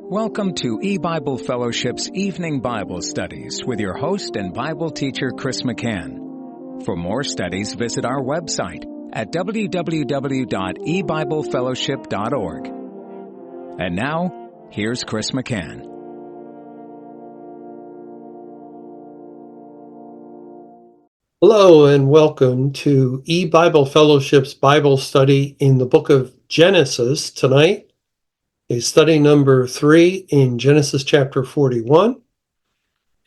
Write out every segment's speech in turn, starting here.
Welcome to E-Bible Fellowship's Evening Bible Studies with your host and Bible teacher, Chris McCann. For more studies, visit our website at www.ebiblefellowship.org. And now, here's Chris McCann. Hello and welcome to E-Bible Fellowship's Bible study in the book of Genesis. Tonight is study number 3 in Genesis chapter 41.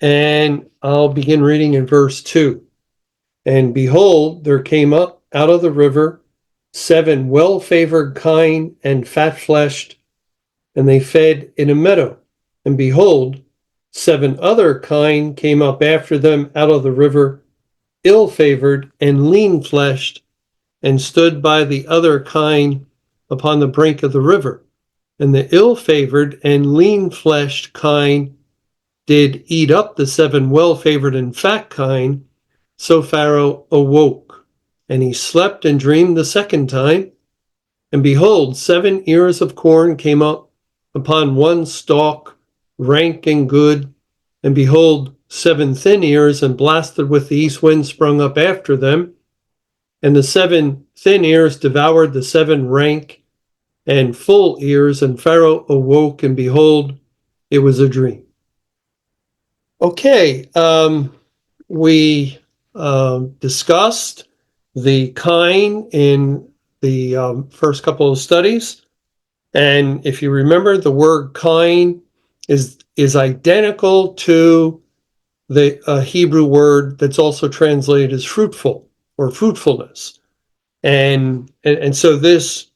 And I'll begin reading in verse 2. And behold, there came up out of the river 7 well-favored kine and fat-fleshed, and they fed in a meadow. And behold, 7 other kine came up after them out of the river, ill-favored and lean-fleshed, and stood by the other kine upon the brink of the river. And the ill-favored and lean-fleshed kine did eat up the 7 well-favored and fat kine. So Pharaoh awoke, and he slept and dreamed the second time. And behold, 7 ears of corn came up upon one stalk, rank and good. And behold, 7 thin ears and blasted with the east wind sprung up after them. And the 7 thin ears devoured the 7 rank and full ears, and Pharaoh awoke, and behold, it was a dream. Okay, we discussed the kine in the first couple of studies. And if you remember, the word kine is identical to the Hebrew word that's also translated as fruitful or fruitfulness. And so this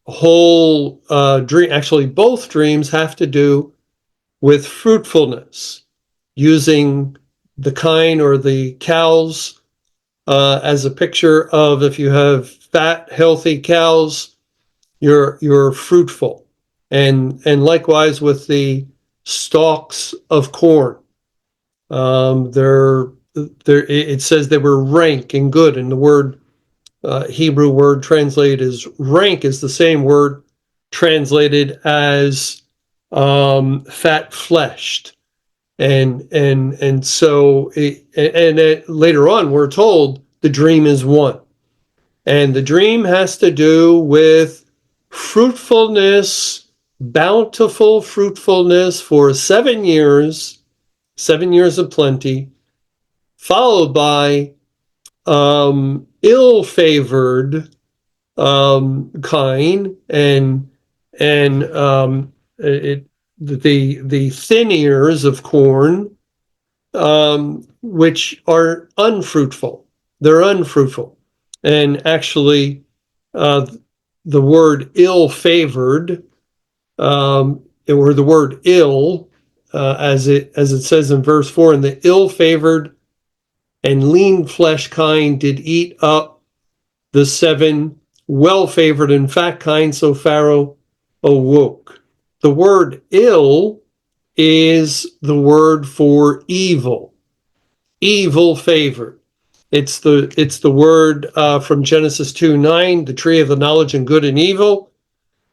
whole dream, actually both dreams have to do with fruitfulness, using the kine or the cows as a picture of, if you have fat, healthy cows, you're fruitful. And likewise with the stalks of corn. It says they were rank and good, and the word Hebrew word translated as rank is the same word translated as fat-fleshed, and so later on we're told the dream is one, and the dream has to do with fruitfulness, bountiful fruitfulness for 7 years. 7 years of plenty, followed by ill-favored kine and the thin ears of corn, which are unfruitful. They're unfruitful, and actually, the word ill-favored, or the word ill. As it says in verse 4, and the ill-favored and lean-fleshed kine did eat up the 7 well-favored and fat kine, so Pharaoh awoke. The word ill is the word for evil, evil-favored. It's the word from Genesis 2:9, the tree of the knowledge of good and evil.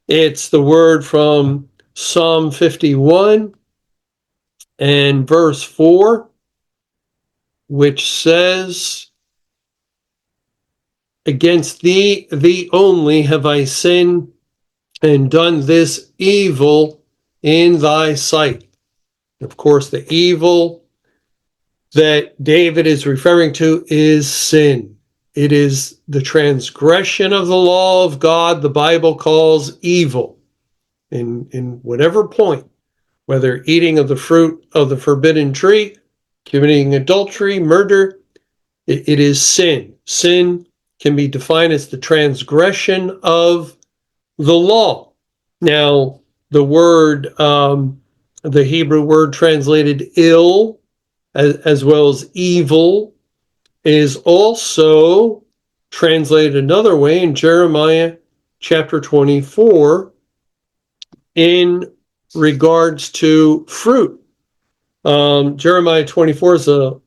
It's the word from Psalm 51. And verse 4, which says, against thee only have I sinned and done this evil in thy sight. Of course, the evil that David is referring to is sin. It is the transgression of the law of God the Bible calls evil in whatever point. Whether eating of the fruit of the forbidden tree, committing adultery, murder, it is sin. Sin can be defined as the transgression of the law. Now, the word, the Hebrew word translated ill, as well as evil, is also translated another way in Jeremiah chapter 24 in regards to fruit. Jeremiah 24 is a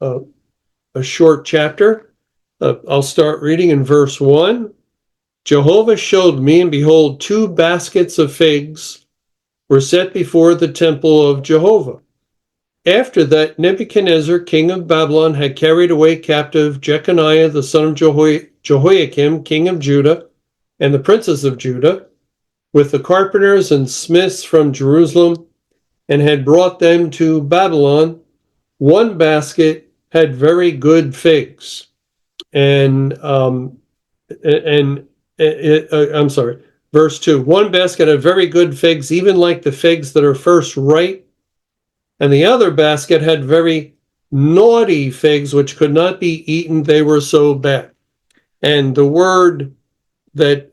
short chapter. I'll start reading in verse 1. Jehovah showed me, and behold, 2 baskets of figs, were set before the temple of Jehovah. After that, Nebuchadnezzar, king of Babylon, had carried away captive Jeconiah, the son of Jehoiakim, king of Judah, and the princes of Judah, with the carpenters and smiths from Jerusalem, and had brought them to Babylon. One basket had very good figs, and verse 2. One basket had very good figs, even like the figs that are first ripe, and the other basket had very naughty figs, which could not be eaten, they were so bad. And the word that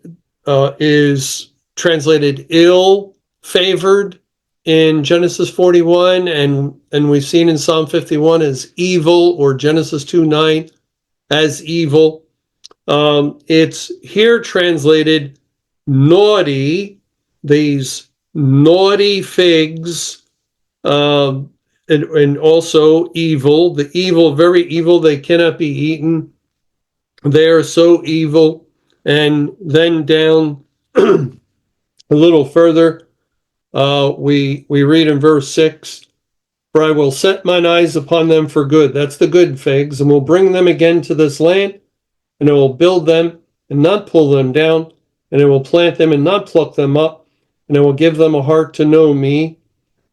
is translated ill-favored in Genesis 41, and we've seen in Psalm 51 as evil, or Genesis 2:9 as evil. It's here translated naughty, these naughty figs, and also evil. The evil, very evil, they cannot be eaten. They are so evil. And then down a little further, we read in verse 6, for I will set mine eyes upon them for good. That's the good figs, and will bring them again to this land, and I will build them and not pull them down, and I will plant them and not pluck them up, and I will give them a heart to know me,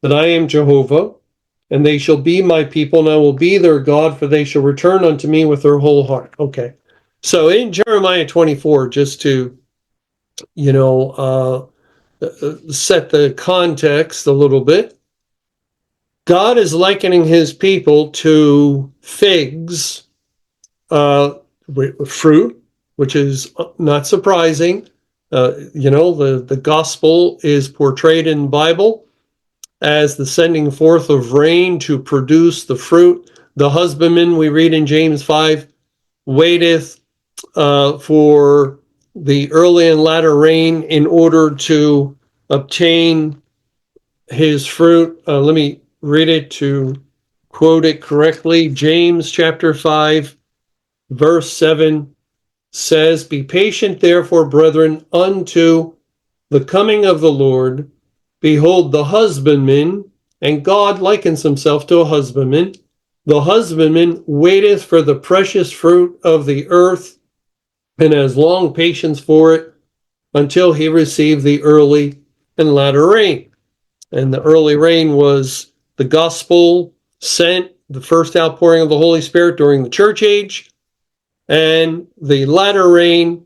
that I am Jehovah, and they shall be my people, and I will be their God, for they shall return unto me with their whole heart. Okay. So in Jeremiah 24, just to, set the context a little bit, God is likening his people to figs, fruit, which is not surprising. The gospel is portrayed in the Bible as the sending forth of rain to produce the fruit. The husbandman, we read in James 5, waiteth for the early and latter rain in order to obtain his fruit. Let me read it to quote it correctly. James chapter 5, verse 7 says, be patient therefore, brethren, unto the coming of the Lord. Behold, the husbandman, and God likens himself to a husbandman, the husbandman waiteth for the precious fruit of the earth, and has long patience for it, until he receive the early and latter rain. And the early rain was the gospel sent, the first outpouring of the Holy Spirit during the church age, and the latter rain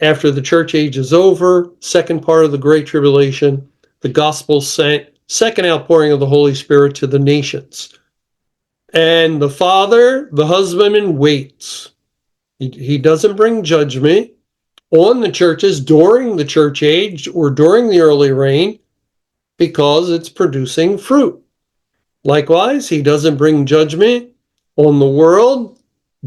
after the church age is over, second part of the Great Tribulation, the gospel sent, second outpouring of the Holy Spirit to the nations. And the father, the husbandman, waits. He doesn't bring judgment on the churches during the church age or during the early rain, because it's producing fruit. Likewise, he doesn't bring judgment on the world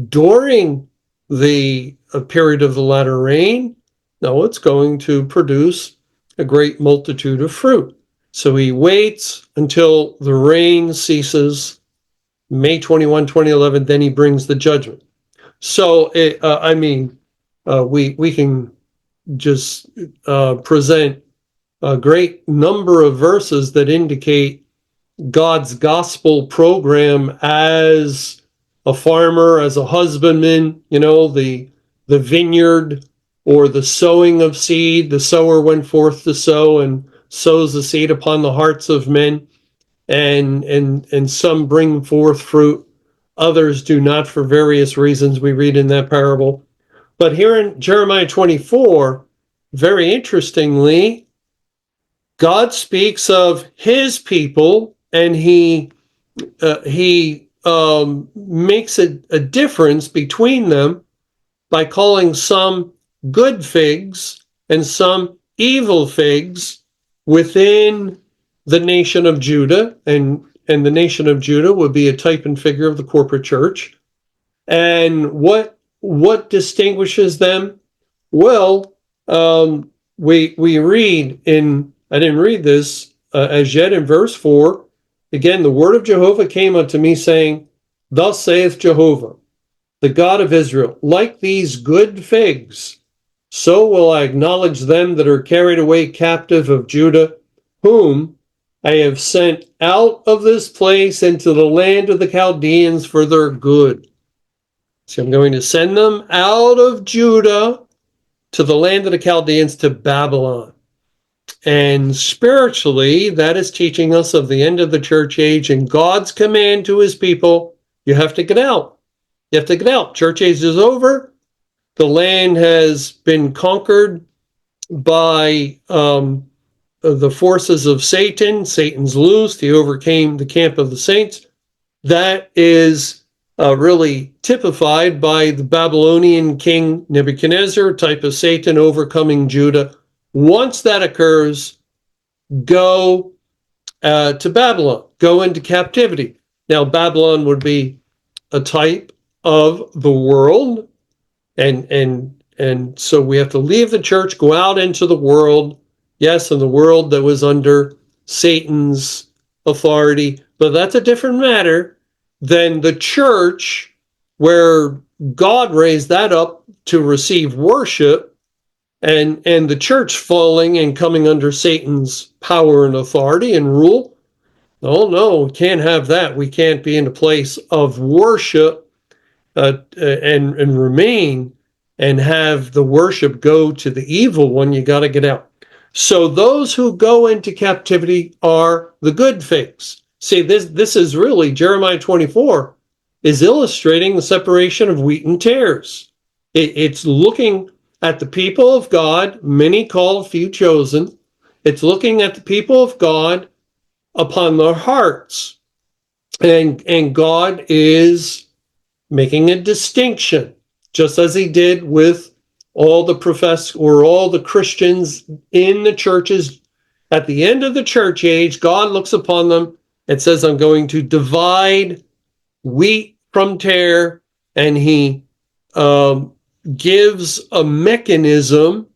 during the period of the latter rain. No, it's going to produce a great multitude of fruit. So he waits until the rain ceases, May 21, 2011, then he brings the judgment. So, we can just present a great number of verses that indicate God's gospel program as a farmer, as a husbandman, the vineyard, or the sowing of seed. The sower went forth to sow and sows the seed upon the hearts of men, and some bring forth fruit, others do not for various reasons we read in that parable. But here in Jeremiah 24, very interestingly, God speaks of his people, and he makes a difference between them by calling some good figs and some evil figs within the nation of Judah, and the nation of Judah would be a type and figure of the corporate church. And what distinguishes them? Well, we read in, I didn't read this as yet, in verse 4, again, the word of Jehovah came unto me, saying, thus saith Jehovah, the God of Israel, like these good figs, so will I acknowledge them that are carried away captive of Judah, whom I have sent out of this place into the land of the Chaldeans for their good. So I'm going to send them out of Judah to the land of the Chaldeans, to Babylon. And spiritually, that is teaching us of the end of the church age and God's command to his people: you have to get out. You have to get out. Church age is over. The land has been conquered by the forces of Satan. Satan's loosed. He overcame the camp of the saints. That is really typified by the Babylonian king Nebuchadnezzar, type of Satan overcoming Judah. Once that occurs, go to Babylon, go into captivity. Now, Babylon would be a type of the world, and so we have to leave the church, go out into the world. Yes, in the world that was under Satan's authority, but that's a different matter than the church, where God raised that up to receive worship, and the church falling and coming under Satan's power and authority and rule. Oh no, we can't have that. We can't be in a place of worship and remain and have the worship go to the evil one. You got to get out. So those who go into captivity are the good figs. See, this is really, Jeremiah 24 is illustrating the separation of wheat and tares. It's looking at the people of God, many called, few chosen. It's looking at the people of God upon their hearts. And God is making a distinction, just as he did with all the Christians in the churches. At the end of the church age, God looks upon them and says, I'm going to divide wheat from tare, and he gives a mechanism,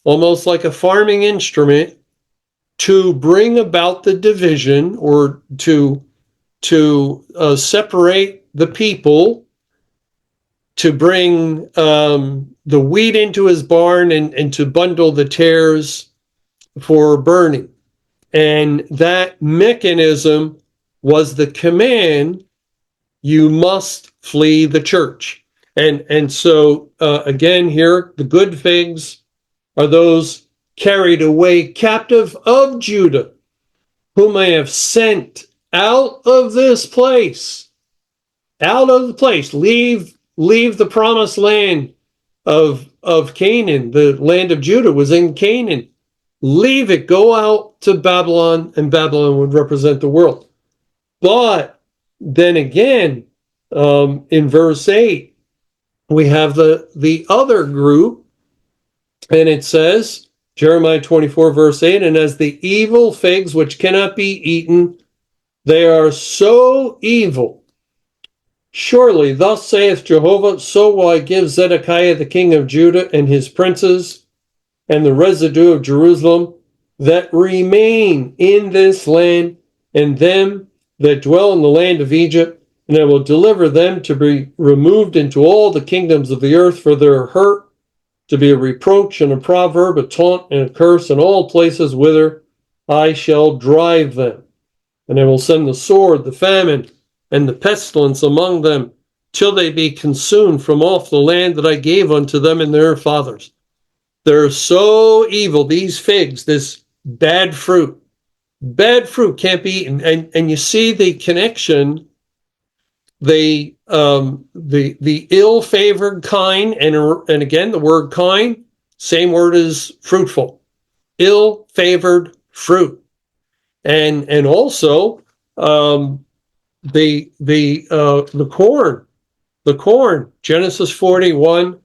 almost like a farming instrument, to bring about the division, or to separate the people, to bring the wheat into his barn and to bundle the tares for burning. And that mechanism was the command: you must flee the church. And so again here, the good figs are those carried away captive of Judah, whom I have sent out of this place. Out of the place. Leave the promised land of Canaan. The land of Judah was in Canaan. Leave it, go out to Babylon, and Babylon would represent the world. But then again, in verse 8, we have the other group, and it says, Jeremiah 24, verse 8, and as the evil figs which cannot be eaten, they are so evil. Surely, thus saith Jehovah, so will I give Zedekiah the king of Judah and his princes and the residue of Jerusalem that remain in this land, and them that dwell in the land of Egypt, and I will deliver them to be removed into all the kingdoms of the earth for their hurt, to be a reproach and a proverb, a taunt and a curse in all places whither I shall drive them. And I will send the sword, the famine, and the pestilence among them, till they be consumed from off the land that I gave unto them and their fathers. They're so evil, these figs, this bad fruit. Bad fruit can't be eaten. And you see the connection, the ill-favored kind, and again, the word kind, same word as fruitful. Ill-favored fruit. And also the corn, Genesis 41,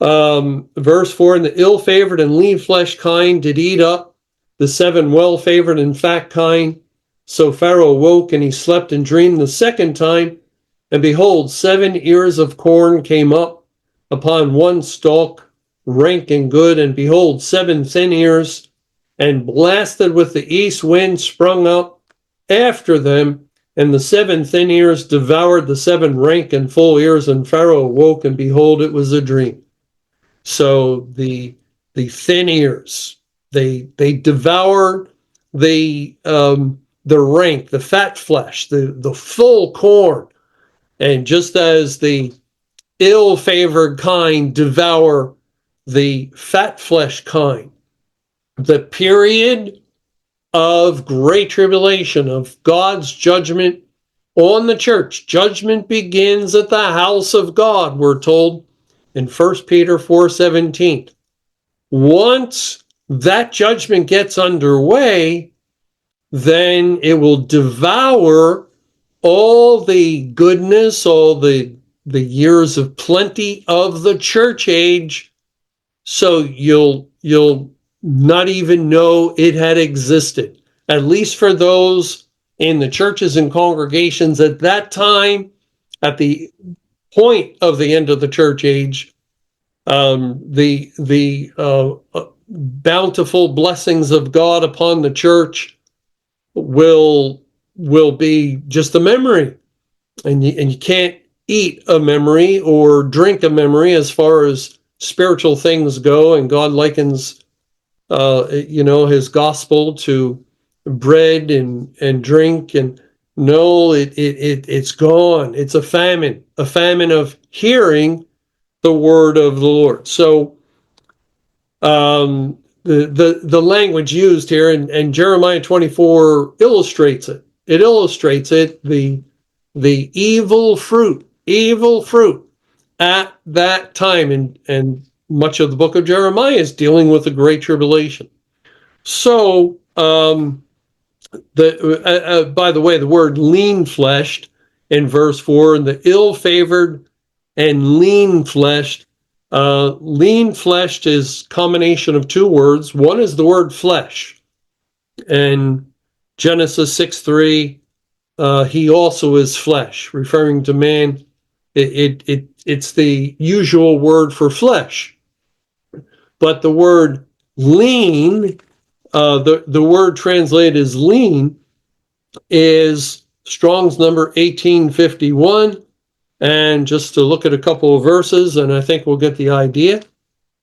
verse 4, and the ill-favored and lean-flesh kind did eat up the 7 well-favored and fat kind. So Pharaoh awoke, and he slept and dreamed the second time, and behold, 7 ears of corn came up upon one stalk, rank and good, and behold, 7 thin ears, and blasted with the east wind sprung up after them, and the 7 thin ears devoured the 7 rank and full ears, and Pharaoh awoke, and behold, it was a dream. So the thin ears, they devour the rank, the fat flesh, the full corn. And just as the ill-favored kind devour the fat flesh kind, the period of great tribulation, of God's judgment on the church. Judgment begins at the house of God, we're told in 1 Peter 4:17. Once that judgment gets underway, then it will devour all the goodness, all the years of plenty of the church age. So you'll not even know it had existed, at least for those in the churches and congregations at that time, at the point of the end of the church age. The bountiful blessings of God upon the church will be just a memory, and you can't eat a memory or drink a memory as far as spiritual things go. And God likens his gospel to bread and drink, and no, it's gone. It's a famine of hearing the word of the Lord. So the language used here, and Jeremiah 24 illustrates it. It illustrates it, the evil fruit at that time, and much of the book of Jeremiah is dealing with the Great Tribulation. So, by the way, the word lean-fleshed in verse 4, and the ill-favored and lean-fleshed. Lean-fleshed is a combination of two words. One is the word flesh. And Genesis 6:3, he also is flesh, referring to man. It's the usual word for flesh. But the word lean, the word translated as lean, is Strong's number 1851. And just to look at a couple of verses, and I think we'll get the idea.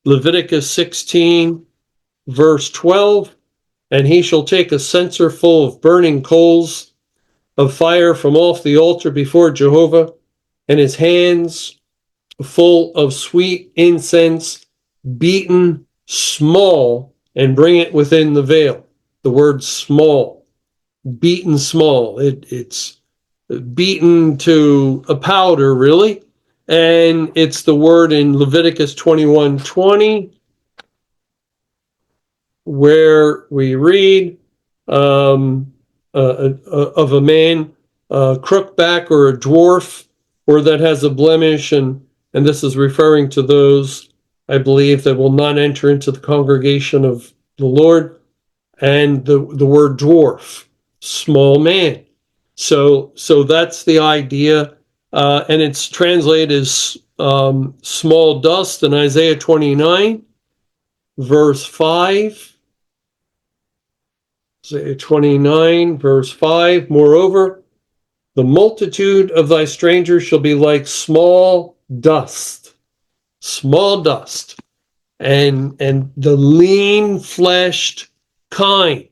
Leviticus 16, verse 12, and he shall take a censer full of burning coals of fire from off the altar before Jehovah, and his hands full of sweet incense, beaten small, and bring it within the veil. The word small, beaten small. It's beaten to a powder, really. And it's the word in Leviticus 21:20, where we read of a man, crookback or a dwarf, or that has a blemish, and this is referring to those, I believe, that will not enter into the congregation of the Lord. And the word dwarf, small man. So that's the idea, and it's translated as small dust in Isaiah 29, verse 5. Isaiah 29, verse 5. Moreover, the multitude of thy strangers shall be like small dust, and the lean-fleshed kind,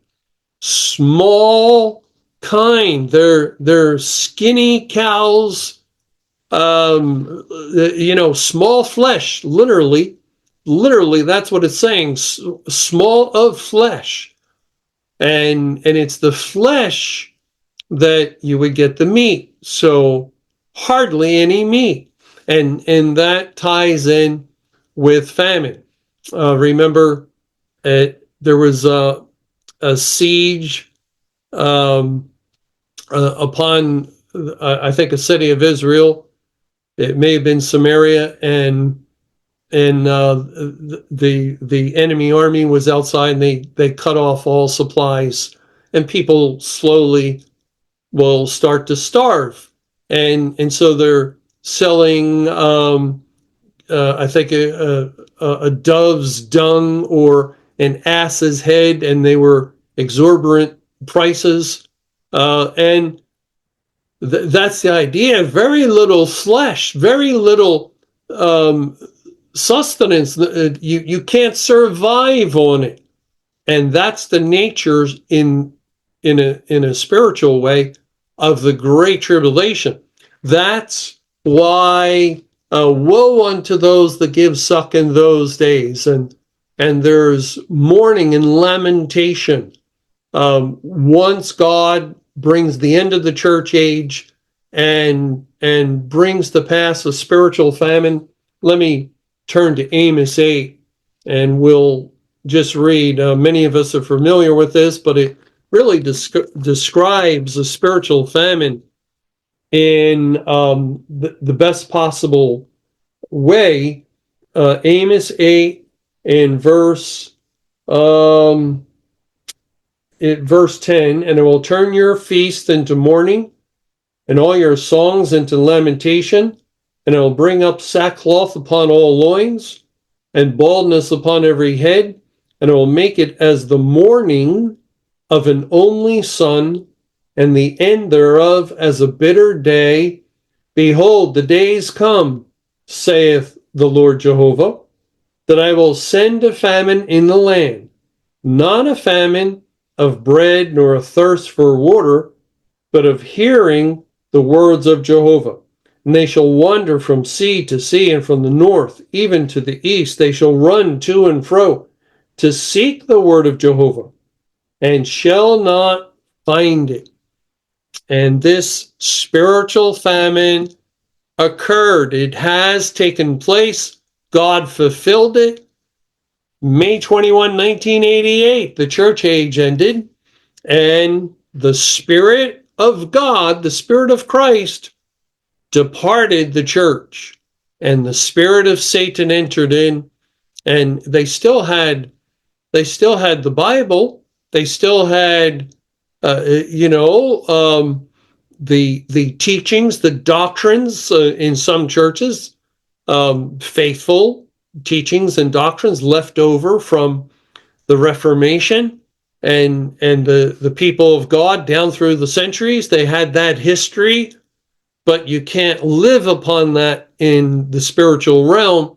small kind. They're skinny cows, small flesh, literally that's what it's saying, small of flesh. And it's the flesh that you would get the meat. So hardly any meat. And that ties in with famine. Remember, there was a siege upon, I think, a city of Israel. It may have been Samaria, and the enemy army was outside, and they cut off all supplies, and people slowly will start to starve, and so they're selling, I think, a dove's dung or an ass's head, and they were exorbitant prices. And that's the idea. Very little flesh, very little sustenance. You can't survive on it. And that's the nature in a spiritual way of the Great Tribulation. That's why woe unto those that give suck in those days, and there's mourning and lamentation once God brings the end of the church age and brings to pass a spiritual famine. Let me turn to Amos 8, and we'll just read. Many of us are familiar with this, but it really describes a spiritual famine in the best possible way. Amos 8 in verse 10, and it will turn your feast into mourning and all your songs into lamentation, and it will bring up sackcloth upon all loins and baldness upon every head, and it will make it as the mourning of an only son, and the end thereof as a bitter day. Behold, the days come, saith the Lord Jehovah, that I will send a famine in the land, not a famine of bread nor a thirst for water, but of hearing the words of Jehovah. And they shall wander from sea to sea, and from the north even to the east. They shall run to and fro to seek the word of Jehovah, and shall not find it. And this spiritual famine occurred. It has taken place. God fulfilled it. May 21, 1988, the church age ended, and the Spirit of God, the Spirit of Christ, departed the church, and the spirit of Satan entered in, and they still had the Bible. They still had, the teachings, the doctrines in some churches, faithful teachings and doctrines left over from the Reformation and the people of God down through the centuries. They had that history, but you can't live upon that in the spiritual realm.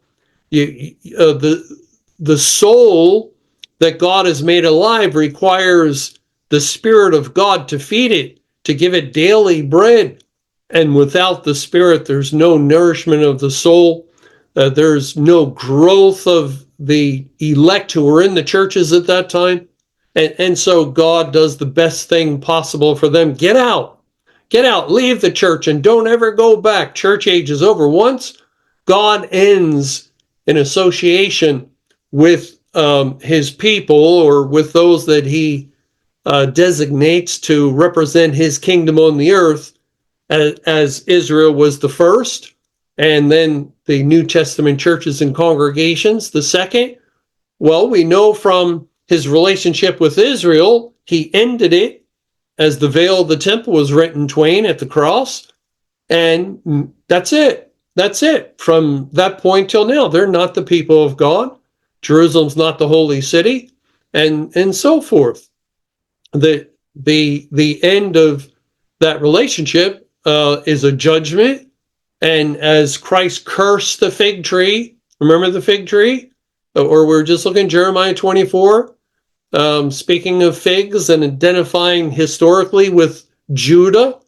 The soul that God has made alive requires the Spirit of God to feed it, to give it daily bread. And without the Spirit, there's no nourishment of the soul. There's no growth of the elect who were in the churches at that time. And so God does the best thing possible for them. Get out, leave the church, and don't ever go back. Church age is over. Once God ends an association with his people, or with those that he designates to represent his kingdom on the earth, as Israel was the first, and then the New Testament churches and congregations the second. Well, we know from his relationship with Israel, he ended it as the veil of the temple was rent in twain at the cross. And that's it. That's it. From that point till now, they're not the people of God. Jerusalem's not the holy city, and so forth. The end of that relationship is a judgment. And as Christ cursed the fig tree, remember the fig tree? Or we're just looking at Jeremiah 24, speaking of figs and identifying historically with Judah,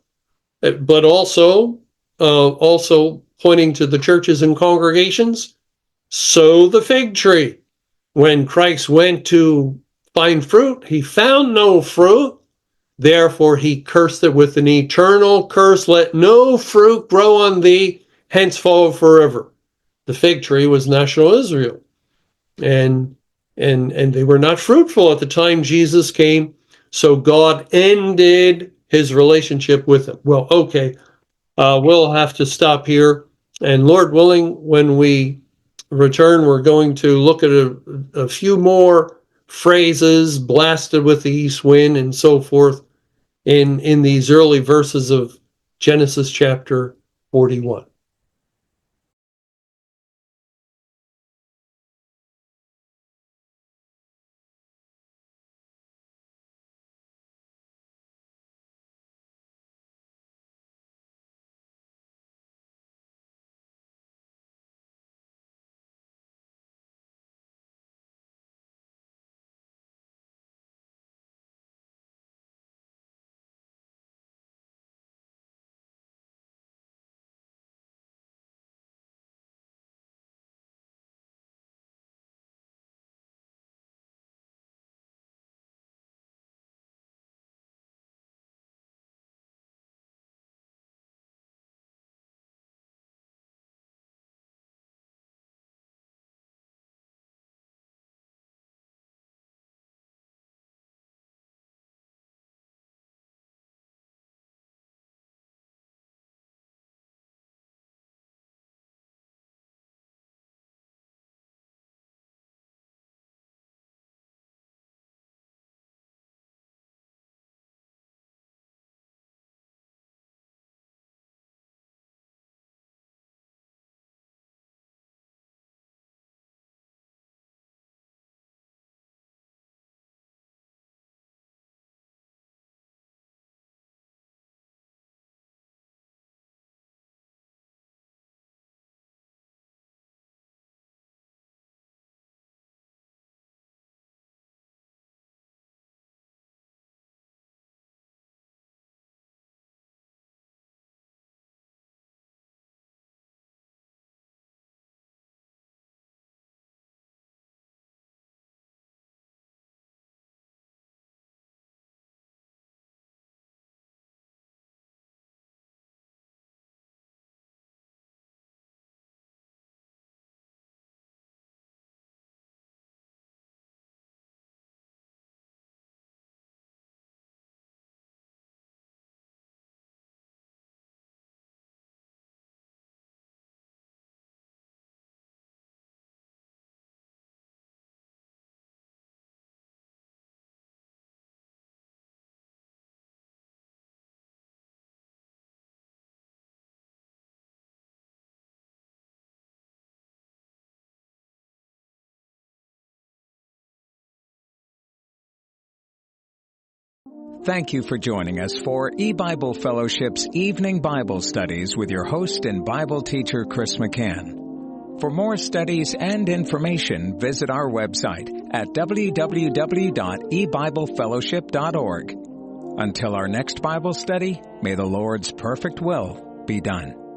but also pointing to the churches and congregations. So the fig tree, when Christ went to find fruit, he found no fruit. Therefore, he cursed it with an eternal curse. Let no fruit grow on thee henceforth forever. The fig tree was national Israel, and they were not fruitful at the time Jesus came. So God ended his relationship with them. Well, okay, we'll have to stop here. And Lord willing, when we return, we're going to look at a few more phrases, blasted with the east wind and so forth, in these early verses of Genesis chapter 41. Thank you for joining us for E-Bible Fellowship's Evening Bible Studies with your host and Bible teacher, Chris McCann. For more studies and information, visit our website at www.ebiblefellowship.org. Until our next Bible study, may the Lord's perfect will be done.